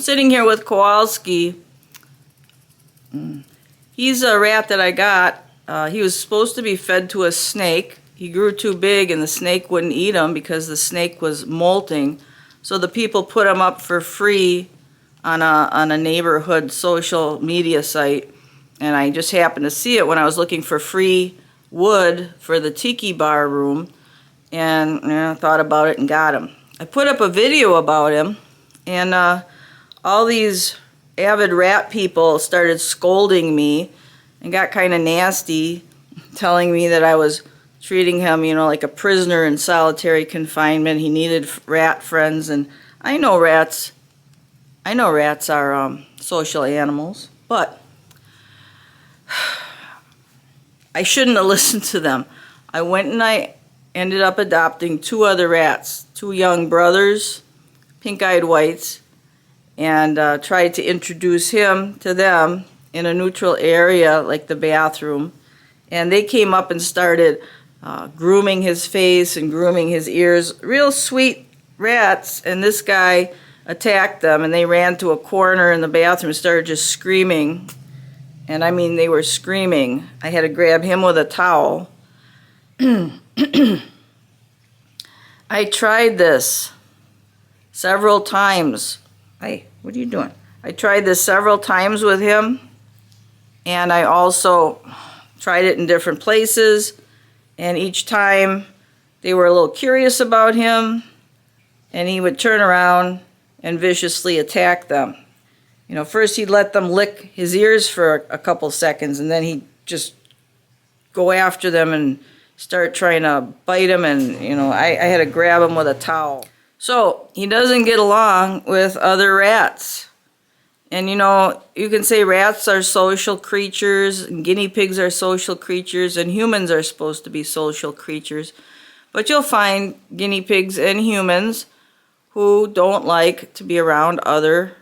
sitting here with Kowalski. He's a rat that I got. He was supposed to be fed to a snake. He grew too big and the snake wouldn't eat him because the snake was molting. So the people put him up for free on a neighborhood social media site. And I just happened to see it when I was looking for free wood for the tiki bar room. And I thought about it and got him. I put up a video about him, and all these avid rat people started scolding me and got kind of nasty, telling me that I was treating him, like a prisoner in solitary confinement. He needed rat friends, and I know rats are social animals, but I shouldn't have listened to them. I went and I ended up adopting 2 other rats, 2 young brothers, pink-eyed whites, and tried to introduce him to them in a neutral area like the bathroom. And they came up and started grooming his face and grooming his ears. Real sweet rats, and this guy attacked them, and they ran to a corner in the bathroom and started just screaming. And I mean, they were screaming. I had to grab him with a towel. I tried this several times. Hey, what are you doing? I tried this several times with him, and I also tried it in different places, and each time they were a little curious about him, and he would turn around and viciously attack them. First he'd let them lick his ears for a couple seconds, and then he'd just go after them and start trying to bite them, and I had to grab him with a towel. So he doesn't get along with other rats. And you can say rats are social creatures, and guinea pigs are social creatures, and humans are supposed to be social creatures. But you'll find guinea pigs and humans who don't like to be around other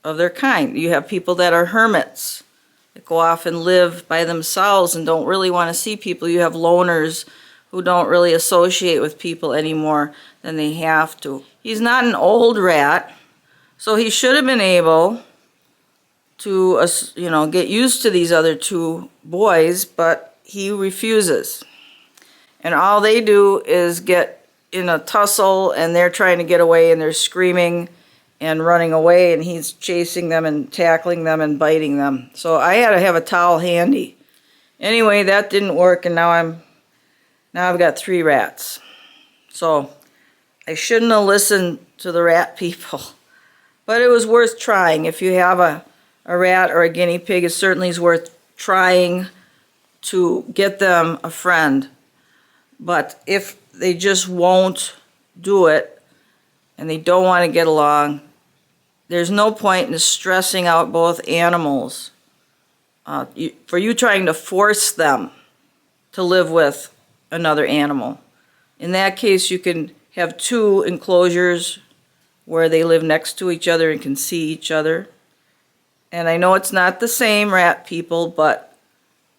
of their kind. You have people that are hermits, that go off and live by themselves and don't really want to see people. You have loners who don't really associate with people anymore than they have to. He's not an old rat, so he should have been able to get used to these other 2 boys, but he refuses. And all they do is get in a tussle, and they're trying to get away, and they're screaming and running away, and he's chasing them and tackling them and biting them. So I had to have a towel handy. Anyway, that didn't work, and now I've got 3 rats. So I shouldn't have listened to the rat people, but it was worth trying. If you have a rat or a guinea pig, it certainly is worth trying to get them a friend. But if they just won't do it and they don't want to get along, there's no point in stressing out both animals for you trying to force them to live with another animal. In that case, you can have 2 enclosures where they live next to each other and can see each other. And I know it's not the same, rat people, but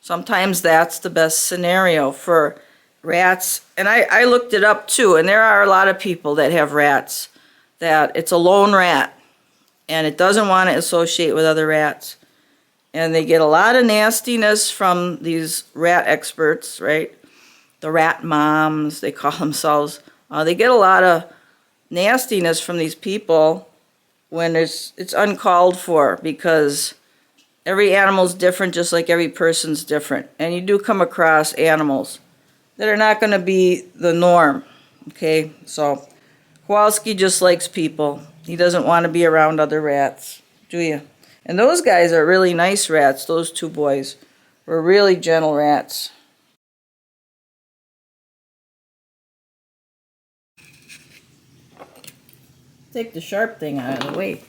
sometimes that's the best scenario for rats. And I looked it up too, and there are a lot of people that have rats that it's a lone rat and it doesn't want to associate with other rats. And they get a lot of nastiness from these rat experts, right? The rat moms, they call themselves. They get a lot of nastiness from these people when it's uncalled for, because every animal's different, just like every person's different. And you do come across animals that are not going to be the norm, okay? So Kowalski just likes people. He doesn't want to be around other rats, do you? And those guys are really nice rats. Those 2 boys were really gentle rats. Take the sharp thing out of the way.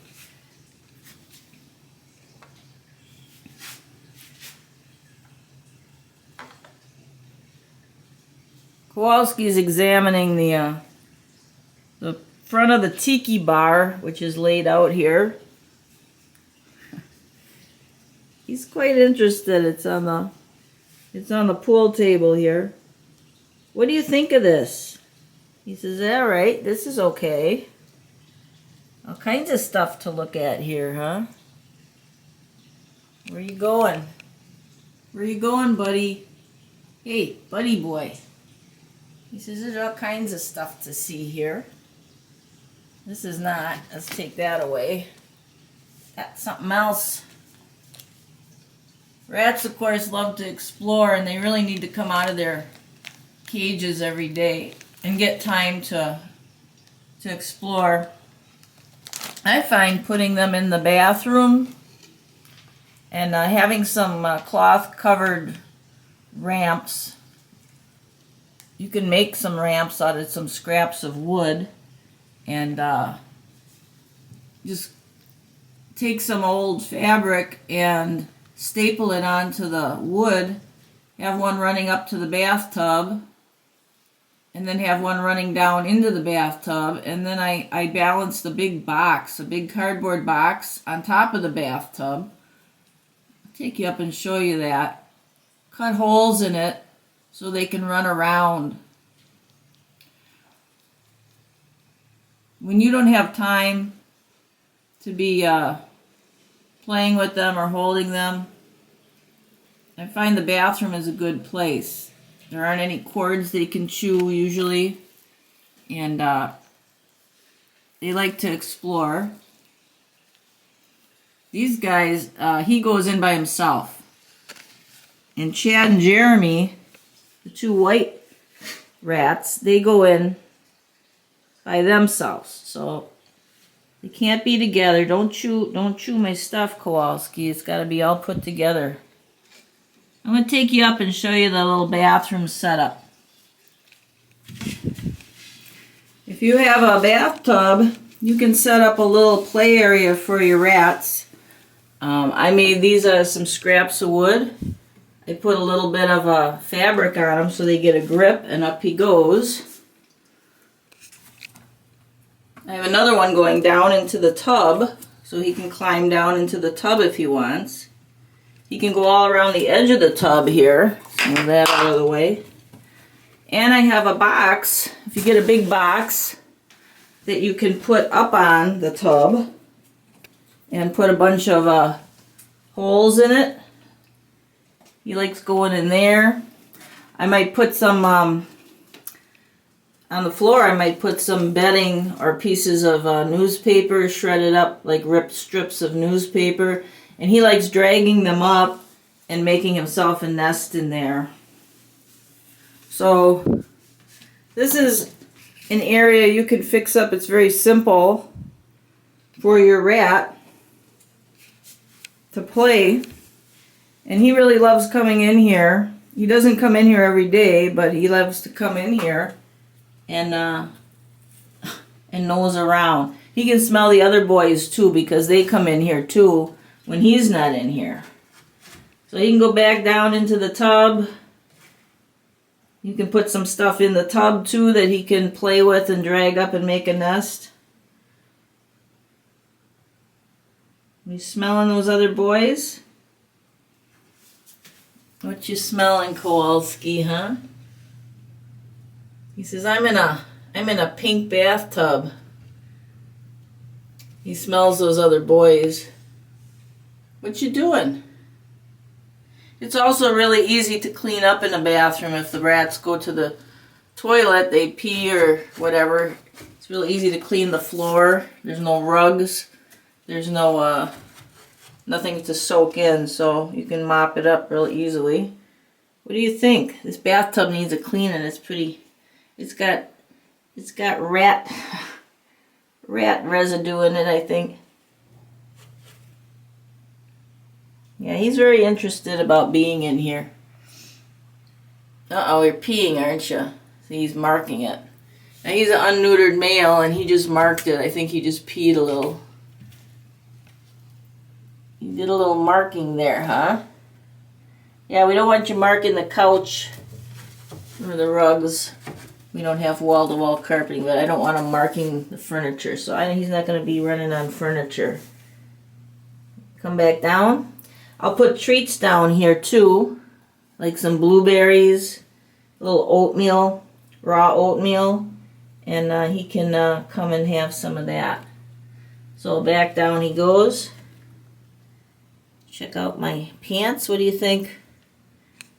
Kowalski's examining the front of the tiki bar, which is laid out here. He's quite interested. It's on the pool table here. What do you think of this? He says, all right, this is okay. All kinds of stuff to look at here, huh? Where you going? Where you going, buddy? Hey, buddy boy. He says there's all kinds of stuff to see here. This is not. Let's take that away. Got something else. Rats, of course, love to explore, and they really need to come out of their cages every day and get time to explore. I find putting them in the bathroom and having some cloth-covered ramps. You can make some ramps out of some scraps of wood and just take some old fabric and staple it onto the wood. Have one running up to the bathtub and then have one running down into the bathtub, and then I balance the big box, a big cardboard box, on top of the bathtub. I'll take you up and show you that. Cut holes in it so they can run around. When you don't have time to be playing with them or holding them, I find the bathroom is a good place. There aren't any cords they can chew usually, and they like to explore. These guys, he goes in by himself. And Chad and Jeremy, the two white rats, they go in by themselves. So they can't be together. Don't chew my stuff, Kowalski. It's got to be all put together. I'm going to take you up and show you the little bathroom setup. If you have a bathtub, you can set up a little play area for your rats. I made these out of some scraps of wood. I put a little bit of fabric on them so they get a grip, and up he goes. I have another one going down into the tub, so he can climb down into the tub if he wants. He can go all around the edge of the tub here. Move that out of the way. And I have a box, if you get a big box, that you can put up on the tub and put a bunch of holes in it. He likes going in there. I might put some, on the floor, I might put some bedding or pieces of newspaper shredded up, like ripped strips of newspaper. And he likes dragging them up and making himself a nest in there. So this is an area you can fix up. It's very simple for your rat to play. And he really loves coming in here. He doesn't come in here every day, but he loves to come in here and nose around. He can smell the other boys too, because they come in here too when he's not in here. So he can go back down into the tub. You can put some stuff in the tub too that he can play with and drag up and make a nest. You smelling those other boys? What you smelling, Kowalski, huh? He says, I'm in a pink bathtub. He smells those other boys. What you doing? It's also really easy to clean up in a bathroom. If the rats go to the toilet, they pee or whatever. It's really easy to clean the floor. There's no rugs. There's no nothing to soak in, so you can mop it up real easily. What do you think? This bathtub needs a cleaning. It's pretty. It's got rat residue in it, I think. Yeah, he's very interested about being in here. Uh-oh, you're peeing, aren't you? See, he's marking it. Now, he's an unneutered male, and he just marked it. I think he just peed a little. You did a little marking there, huh? Yeah, we don't want you marking the couch or the rugs. We don't have wall-to-wall carpeting, but I don't want him marking the furniture, so he's not going to be running on furniture. Come back down. I'll put treats down here too, like some blueberries, a little oatmeal, raw oatmeal, and he can come and have some of that. So back down he goes. Check out my pants. What do you think?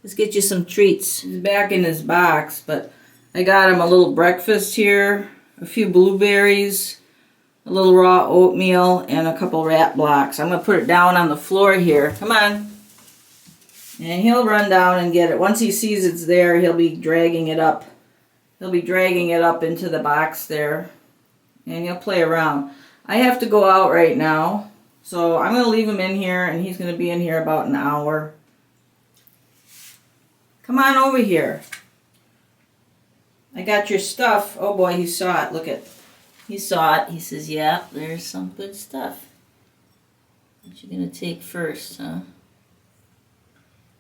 Let's get you some treats. He's back in his box, but I got him a little breakfast here, a few blueberries, a little raw oatmeal, and a couple rat blocks. I'm going to put it down on the floor here. Come on. And he'll run down and get it. Once he sees it's there, he'll be dragging it up. He'll be dragging it up into the box there. And he'll play around. I have to go out right now. So I'm going to leave him in here, and he's going to be in here about an hour. Come on over here. I got your stuff. Oh boy, he saw it. Look at, he saw it. He says, yeah, there's some good stuff. What you going to take first, huh?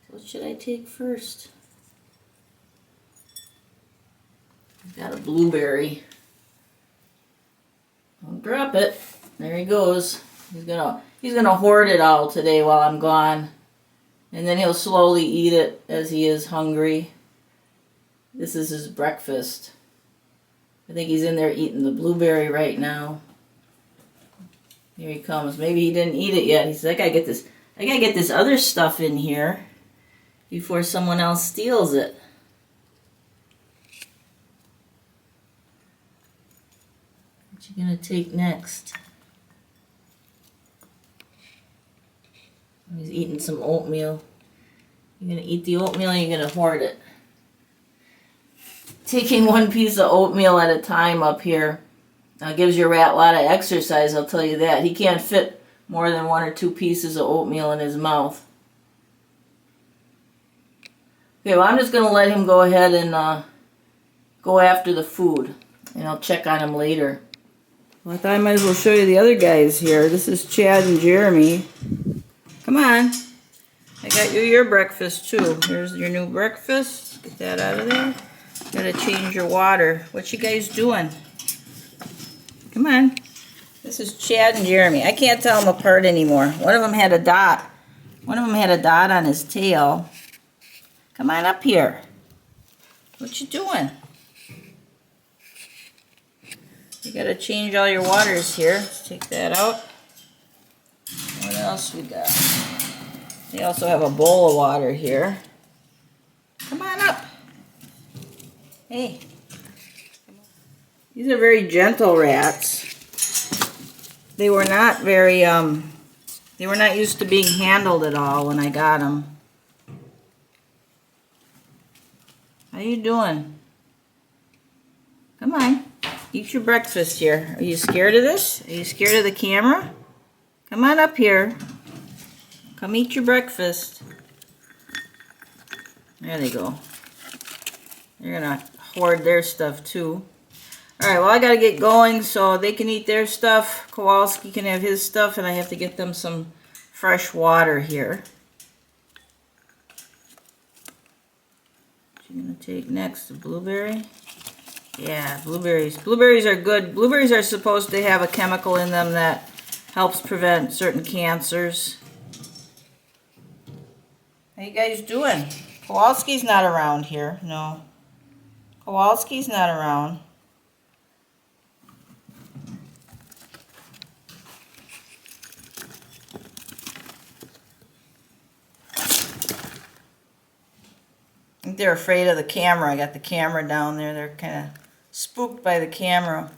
What should I take first? I've got a blueberry. I'll drop it. There he goes. He's gonna hoard it all today while I'm gone. And then he'll slowly eat it as he is hungry. This is his breakfast. I think he's in there eating the blueberry right now. Here he comes. Maybe he didn't eat it yet. He said, I gotta get this other stuff in here before someone else steals it. What you gonna take next? He's eating some oatmeal. You're gonna eat the oatmeal and you're gonna hoard it. Taking one piece of oatmeal at a time up here gives your rat a lot of exercise, I'll tell you that. He can't fit more than 1 or 2 pieces of oatmeal in his mouth. Okay, well I'm just gonna let him go ahead and go after the food. And I'll check on him later. Well, I thought I might as well show you the other guys here. This is Chad and Jeremy. Come on. I got you your breakfast too. Here's your new breakfast. Get that out of there. Gotta change your water. What you guys doing? Come on. This is Chad and Jeremy. I can't tell them apart anymore. One of them had a dot. One of them had a dot on his tail. Come on up here. What you doing? You gotta change all your waters here. Let's take that out. What else we got? They also have a bowl of water here. Come on up. Hey. These are very gentle rats. They were not very, they were not used to being handled at all when I got them. How you doing? Come on. Eat your breakfast here. Are you scared of this? Are you scared of the camera? Come on up here. Come eat your breakfast. There they go. They're gonna hoard their stuff too. Alright, well I gotta get going so they can eat their stuff. Kowalski can have his stuff, and I have to get them some fresh water here. What you gonna take next? A blueberry? Yeah, blueberries. Blueberries are good. Blueberries are supposed to have a chemical in them that helps prevent certain cancers. How you guys doing? Kowalski's not around here. No. Kowalski's not around. I think they're afraid of the camera. I got the camera down there. They're kind of spooked by the camera.